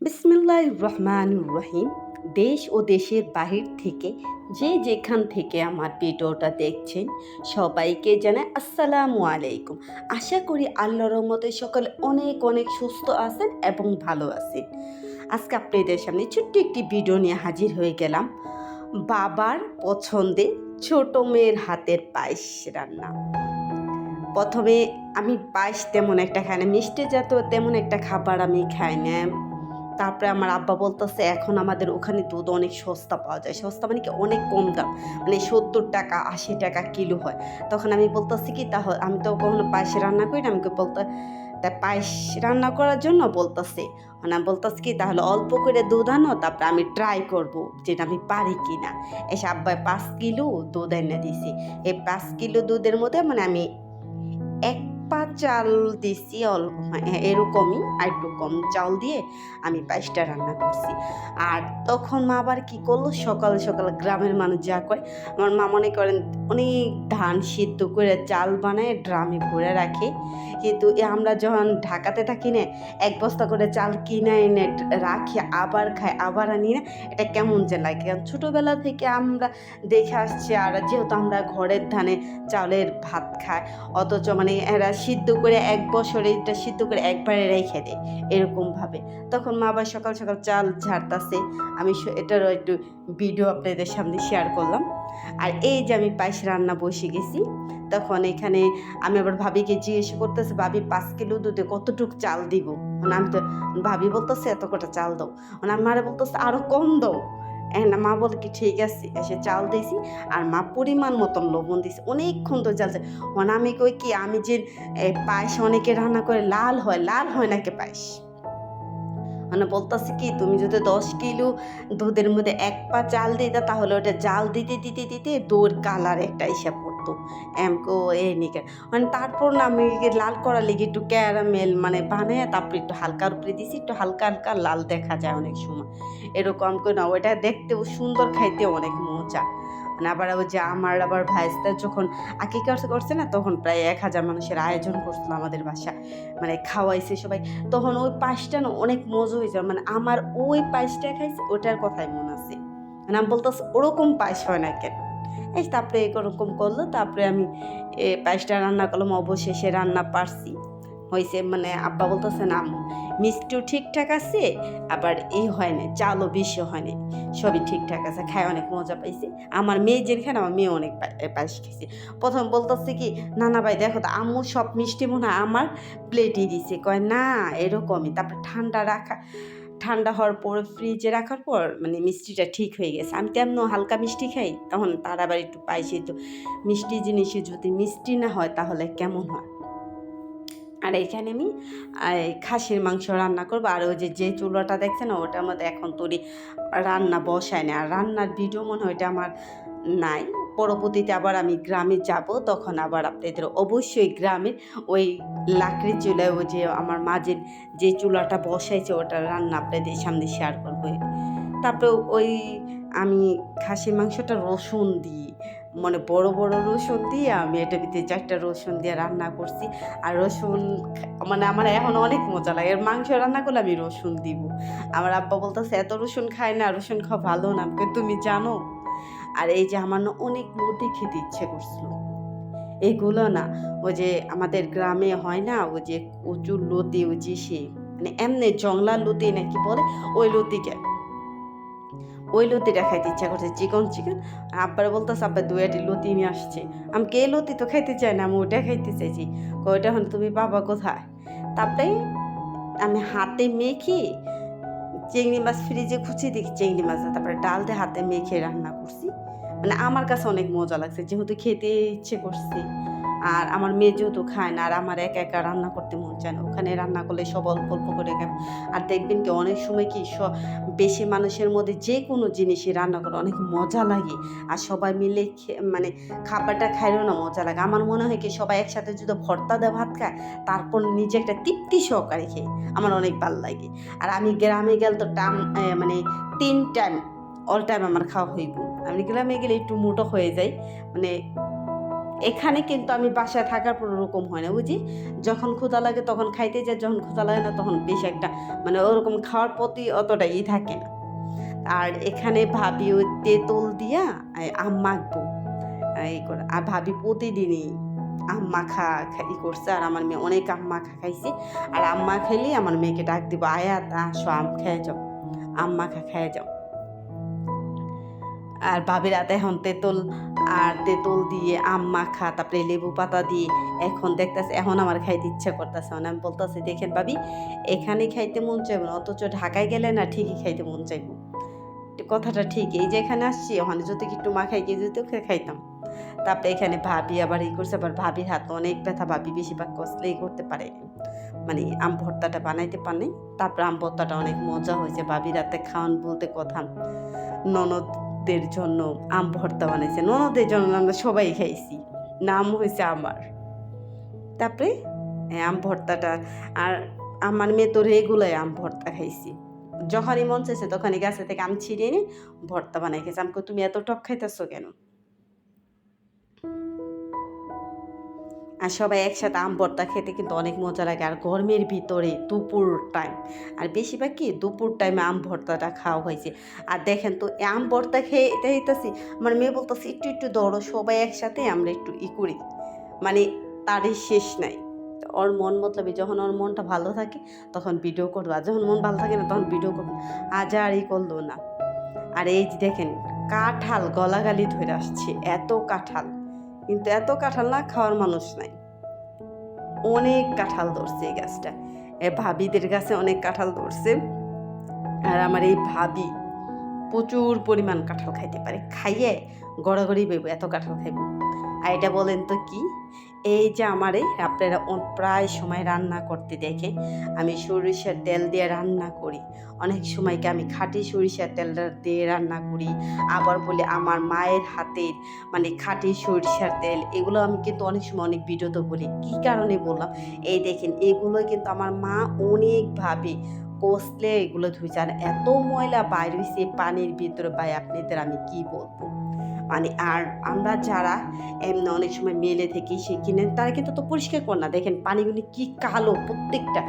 বিসমিল্লাহির রহমানির রহিম। দেশ ও দেশের বাহির থেকে যে যেখান থেকে আমার ভিডিওটা দেখছেন সবাইকে জানাই আসসালামু আলাইকুম। আশা করি আল্লাহর রহমতে সকলে অনেক অনেক সুস্থ আছেন এবং ভালো আছেন। আজকে আপনাদের সামনে ছোট্ট একটি ভিডিও নিয়ে হাজির হয়ে গেলাম। বাবার পছন্দের ছোট মেয়ের হাতের পায়েস রান্না। প্রথমে আমি পায়েস তেমন একটা খাই না, মিষ্টি জাতীয় তেমন একটা খাবার আমি খাই না। তারপরে আমার আব্বা বলতেছে এখন আমাদের ওখানে দুধ অনেক সস্তা পাওয়া যায়, সস্তা মানে কি অনেক কম দাম, মানে 70 টাকা 80 টাকা কিলো হয়। তখন আমি বলতেছি কি তাহলে আমি তো কখনো পায়েস রান্না করি না, আমাকে বলতে তা পায়েস রান্না করার জন্য বলতেছে, মানে আমি বলতেছি কি তাহলে অল্প করে দুধ আনো, তারপরে আমি ট্রাই করব যেটা আমি পারি কি না। এসে আব্বাই 5 কিলো দুধ এনে দিছি। এই 5 কিলো দুধের মধ্যে মানে আমি 1 পা চাল দিছি, এরকমই আর একটু কম চাল দিয়ে আমি পায়েসটা রান্না করছি। আর তখন মা আবার কি করলো, সকাল সকাল গ্রামের মানুষ যা করে, আমার মা মনে করেন অনেক ধান সিদ্ধ করে চাল বানায় ড্রামে ভরে রাখে। কিন্তু আমরা যখন ঢাকাতে থাকি না, 1 বস্তা করে চাল কিনে এনে রাখি, আবার খাই আবার আনি না, এটা কেমন যে লাগে। কারণ ছোটোবেলা থেকে আমরা দেখে আসছি, আর যেহেতু আমরা ঘরের ধানে চালের ভাত খাই, অথচ মানে এরা সিদ্ধ করে 1 বছর এটা সিদ্ধ করে একবারে রেখে দেয় এরকমভাবে। তখন মা আবার সকাল সকাল চাল ঝাড়তাছে, আমি এটারও একটু ভিডিও আপনাদের সামনে শেয়ার করলাম। আর এই যে আমি পায়েস রান্না বসে গেছি, তখন এখানে আমি আবার ভাবিকে জিজ্ঞেস করতেছি, ভাবি 5 কিলো দুধে কতটুক চাল দিব? মানে আমি তো ভাবি বলতেছে এত কটা চাল দাও, মানে আমারে বলতেছে আরো কম দাও। না মা বলে কি ঠিক আছে, এসে চাল দিয়েছি আর মা পরিমাণ মতন লবণ দিয়েছি, অনেকক্ষণ তো চালছে। মানে আমি কই কি আমি যে পায়েস অনেকে রান্না করে লাল হয়, লাল হয় নাকি পায়েস। মানে বলতেছি কি তুমি যদি 10 কিলো দুধের মধ্যে 1 পা চাল দিতা, তাহলে ওটা জাল দিতে দিতে দিতে দোর কালার একটা হিসাব পড়তো এমকো এ নিকে। মানে তারপর না আমি লাল করার লেগে একটু ক্যারামেল মানে বানায় তারপর একটু হালকার উপরে দিছি, একটু হালকা হালকা লাল দেখা যায় অনেক সময় এরকম করে না, ওইটা দেখতেও সুন্দর, খাইতেও অনেক মজা। মানে আবার ওই যে আমার আবার ভাইস্তা যখন আকিকা করছে না, তখন প্রায় 1000 মানুষের আয়োজন করছিল আমাদের বাসায়, মানে খাওয়াইছে সবাই। তখন ওই পায়েসটা না অনেক মজা হয়েছে, মানে আমার ওই পায়েসটা খাইছে ওটার কথাই মনে আছে। মানে আমি বলতেছি ওরকম পায়েস হয় না কেন। এই তারপরে এরকম করলো, তারপরে আমি পায়েসটা রান্না করলাম, অবশেষে রান্না পারছি হয়েছে। মানে আব্বা বলতেছে না মিষ্টিও ঠিকঠাক আছে, আবার এই হয় না চালও বেশি হয় না, সবই ঠিকঠাক আছে, খায় অনেক মজা পাইছে। আমার মেয়ে যেখানে, আমার মেয়ে অনেক পায়েস খেয়েছে। প্রথম বলতেছে কি না না ভাই দেখো তো আম্মু সব মিষ্টি মনে হয় আমার প্লেটে দিছে, কয় না এরকমই। তারপর ঠান্ডা হওয়ার পর ফ্রিজে রাখার পর মানে মিষ্টিটা ঠিক হয়ে গেছে। আমি তেমন হালকা মিষ্টি খাই, তখন তার আবার একটু পায়েসে তো মিষ্টি জিনিসে যদি মিষ্টি না হয় তাহলে কেমন হয়। আর এখানে আমি খাসির মাংস রান্না করবো। আর ওই যে চুলাটা দেখছেন ওটার মধ্যে এখন তৈরি রান্না বসায় না, আর রান্নার ভিডিও মনে হয় ওইটা আমার নাই। পরবর্তীতে আবার আমি গ্রামে যাব, তখন আবার আপনাদের অবশ্যই গ্রামের ওই লাকড়ির চুলায় ওই যে আমার মাঝের যে চুলাটা বসাইছে ওটা রান্না আপনাদের সামনে শেয়ার করবো। তারপরে ওই আমি খাসির মাংসটা রসুন দিই, মানে বড় বড় রসুন দিয়ে আমি এটার ভিতরে 4টা রসুন দিয়ে রান্না করছি। আর রসুন মানে আমার এখন অনেক মজা লাগে, এর মাংস রান্না করলে আমি রসুন দিব। আমার আব্বা বলতেছে এত রসুন খায় না, রসুন খাওয়া ভালো না, তুমি জানো। আর এই যে আমার না অনেক লতি খেতে ইচ্ছে করছিল, এগুলো না ওই যে আমাদের গ্রামে হয় না ওই যে কচুর লতি, ওই যে সে মানে এমনি জংলা লতি নাকি বলে, ওই লতিকে, ওই লতিটা খাইতে ইচ্ছা করছে, চিকন চিকন। আব্বারা বলতেছে আব্বা 2টি লতি নিয়ে আসছে। আমি কে লতি তো খাইতে চাই না, আমি ওইটা খাইতে চাইছি। ওইটা হন তুমি বাবা কোথায়। তারপরে আমি হাতে মেখে চিংড়ি মাছ ফ্রিজে খুঁচিয়ে দেখি চিংড়ি মাছ, তারপরে ডাল দিয়ে হাতে মেখে রান্না করছি। মানে আমার কাছে অনেক মজা লাগছে, যেহেতু খেতে ইচ্ছে করছে। আর আমার মেয়ে যেহেতু খায় না, আর আমার একা একা রান্না করতে মন চায় না, ওখানে রান্না করলে সব অল্প অল্প করে খাবে। আর দেখবেন কি অনেক সময় কি বেশি মানুষের মধ্যে যে কোনো জিনিসই রান্না করে অনেক মজা লাগে, আর সবাই মিলে মানে খাবারটা খাইলেও না মজা লাগে। আমার মনে হয় কি সবাই একসাথে যদি ভর্তা দিয়ে ভাত খায়, তারপর নিজে একটা তৃপ্তি সহকারে খেয়ে আমার অনেক ভালো লাগে। আর আমি গ্রামে গেলে তো মানে 3 টাইম অল টাইম আমার খাওয়া হইব। আমি গ্রামে গেলে একটু মোটো হয়ে যাই, মানে এখানে কিন্তু আমি বাসায় থাকার পর ওরকম হয় না, বুঝি যখন ক্ষুধা লাগে তখন খাইতে যাই, যখন ক্ষুধা লাগে না তখন বেশি একটা মানে ওরকম খাওয়ার প্রতি অতটা থাকে না। আর এখানে ভাবি ওই তেঁতুল দিয়া আম মাখবো এই করে, আর ভাবি প্রতিদিনই আম মাখা করছে, আর আমার মেয়ে অনেক আম মাখা খাইছে। আর আম মা খাইলেই আমার মেয়েকে ডাক দিব, আয়াত আসো আম খেয়ে যাও, আম মাখা খেয়ে যাও। আর ভাবির হাতে এখন তেঁতুল দিয়ে আম মাখা, তারপরে লেবু পাতা দিয়ে এখন দেখতেছে, এখন আমার খাইতে ইচ্ছা করতেছে। মানে আমি বলতেছি, দেখেন ভাবি এখানে খাইতে মন চাইব না, অথচ ঢাকায় গেলে না ঠিকই খাইতে মন চাইব। কথাটা ঠিক, এই যে এখানে আসছি ওখানে যদি একটু মাখাই গিয়ে যদি খাইতাম। তারপরে এখানে ভাবি আবার করছে, আবার ভাবির হাত অনেক ব্যথা, ভাবি বেশিরভাগ কসলেই করতে পারে, মানে আম ভর্তাটা বানাইতে পারে। তারপরে আম ভর্তাটা অনেক মজা হয়েছে, ভাবির হাতে খাওয়ান বলতে কথা। ননদদের জন্য আম ভর্তা বানাইছে, ননদের জন্য আমরা সবাই খাইছি, নাম হয়েছে আমার। তারপরে আম ভর্তাটা, আর আমার মেয়ে তো রেগুলার আম ভর্তা খাইছি, যখনই মন চাইছে তখনই গাছে থেকে আম ছিঁড়ে এনে ভর্তা বানাই খেয়েছি। আমাকে তুমি এত টক খাইতেছো কেন? আর সবাই একসাথে আম ভর্তা খেতে কিন্তু অনেক মজা লাগে, আর গরমের ভিতরে দুপুর টাইম, আর বেশিরভাগ কি দুপুর টাইমে আম ভর্তাটা খাওয়া হয়েছে। আর দেখেন তো আম ভর্তা খেয়ে এটা হইতেছি, আমার মেয়ে বলতেছি একটু একটু দৌড়ো, সবাই একসাথে আমরা একটু করি, মানে তারই শেষ নাই। ওর মন মতলবই, যখন ওর মনটা ভালো থাকে তখন ভিডিও করবো, আর যখন মন ভালো থাকে না তখন ভিডিও করবো, আজ আর করলো না। আর এই যে দেখেন কাঁঠাল গলাগালি ধরে আসছে, এত কাঁঠাল, কিন্তু এত কাঁঠাল না খাওয়ার মানুষ নাই। অনেক কাঁঠাল ধরছে এই গাছটা, ভাবিদের গাছে অনেক কাঁঠাল ধরছে। আর আমার এই ভাবি প্রচুর পরিমাণ কাঁঠাল খাইতে পারে, খাইয়ে গড়াগড়ি বেবো এত কাঁঠাল খাইব। আর এটা বলেন তো কি, এই যে আমারে আপনারা প্রায় সময় রান্না করতে দেখে আমি সরিষার তেল দিয়ে রান্না করি, অনেক সময়কে আমি খাঁটি সরিষার তেল দিয়ে রান্না করি, আবার বলি আমার মায়ের হাতের মানে খাঁটি সরিষার তেল, এগুলো আমি কিন্তু অনেক সময় অনেক ভিডিওতে বলি। কী কারণে বললাম, এই দেখেন এগুলো কিন্তু আমার মা অনেকভাবে কষলে এগুলো ধুইছে, আর এত ময়লা বাইর হয়েছে পানির ভিতরে, ভাই আপনাদের আমি কি বলবো। মানে আর আমরা যারা এমনি অনেক সময় মেলে থেকে সে কিনেন, তারা কিন্তু তো পরিষ্কার করে না, দেখেন পানিগুলি কি কালো, প্রত্যেকটা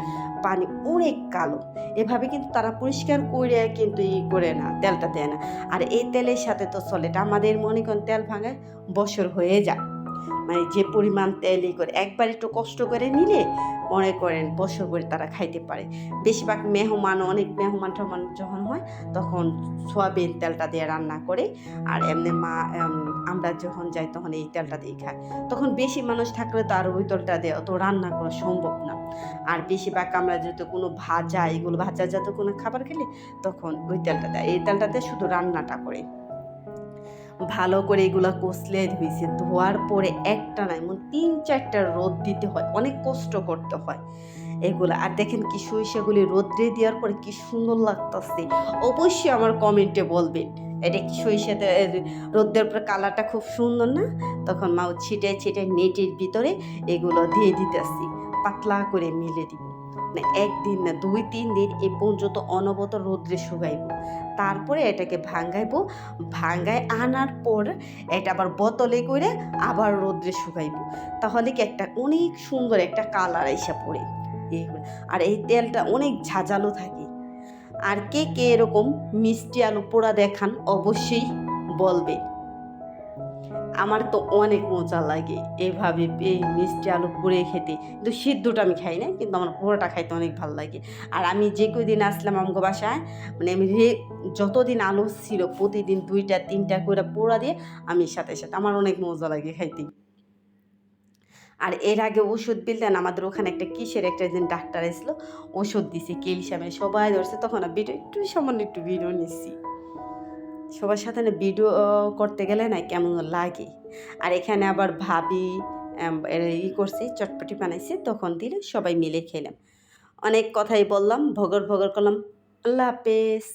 পানি অনেক কালো, এভাবে কিন্তু তারা পরিষ্কার করে কিন্তু করে না, তেলটা দেয় না। আর এই তেলের সাথে তো চলে এটা, আমাদের মনে করেন তেল ভাঙায় বছর হয়ে যায়, মানে যে পরিমাণ তেল করে একবার একটু কষ্ট করে নিলে মনে করেন বছর করে তারা খাইতে পারে। বেশিরভাগ অনেক মেহমান টেহমান যখন হয় তখন সয়াবিন তেলটা দিয়ে রান্না করে, আর এমনি আমরা যখন যাই তখন এই তেলটা দিয়ে খাই। তখন বেশি মানুষ থাকলে তো আর ওই তেলটা দিয়ে অত রান্না করা সম্ভব না। আর বেশিরভাগ আমরা যেহেতু কোনো ভাজা জাত কোনো খাবার খেলে তখন ওই তেলটা দেয়, এই তেলটা দিয়ে শুধু রান্নাটা করে। ভালো করে এগুলা কষলে ধুইছে, ধোয়ার পরে একটা না এমন 3-4টা রোদ দিতে হয়, অনেক কষ্ট করতে হয় এগুলা। আর দেখেন কি সরিষাগুলি রোদ্রে দেওয়ার পরে কি সুন্দর লাগতেছে, অবশ্যই আমার কমেন্টে বলবেন এটা কি সরিষাতে রোদ্রের পরে কালারটা খুব সুন্দর না? তখন মাও ছিটে ছিটে নেটের ভিতরে এগুলো দিয়ে দিতেছি, পাতলা করে মিলে দিব, না একদিন না 2-3 দিন এ পর্যন্ত অনবরত রোদ্রে শুকাইব, তারপরে এটাকে ভাঙ্গায় আনার পর এটা আবার বোতলে করে আবার রোদ্রে শুকাইব, তাহলে কি একটা অনেক সুন্দর একটা কালার এসে পড়ে। আর এই তেলটা অনেক ঝাঁঝালো থাকে। আর কে কে এরকম মিষ্টি আলু পোড়া দেখান অবশ্যই বলবে। আমার তো অনেক মজা লাগে এভাবে এই মিষ্টি আলু পুড়ে খেতে, কিন্তু সিদ্ধটা আমি খাই না, কিন্তু আমার পোড়াটা খাইতে অনেক ভালো লাগে। আর আমি যে কদিন আসলাম আমগো বাসায়, মানে আমি যতদিন আলু ছিল প্রতিদিন 2-3টা করে পোড়া দিয়ে আমি সাথে সাথে, আমার অনেক মজা লাগে খাইতে। আর এর আগে ওষুধ বিলতেন আমাদের ওখানে একটা কিসের একটা দিন ডাক্তার এসেছিলো, ওষুধ দিছে ক্যালসিয়ামে, সবাই ধরছে, তখন ভিডিও একটু ভিডিও নিচ্ছি, সবার সাথে না ভিডিও করতে গেলে না কেমন লাগে। আর এখানে আবার ভাবি করছে, চটপটি বানাইছে, তখন দিলে সবাই মিলে খেলাম। অনেক কথাই বললাম, ভগর করলাম। আল্লাহ হাফেজ।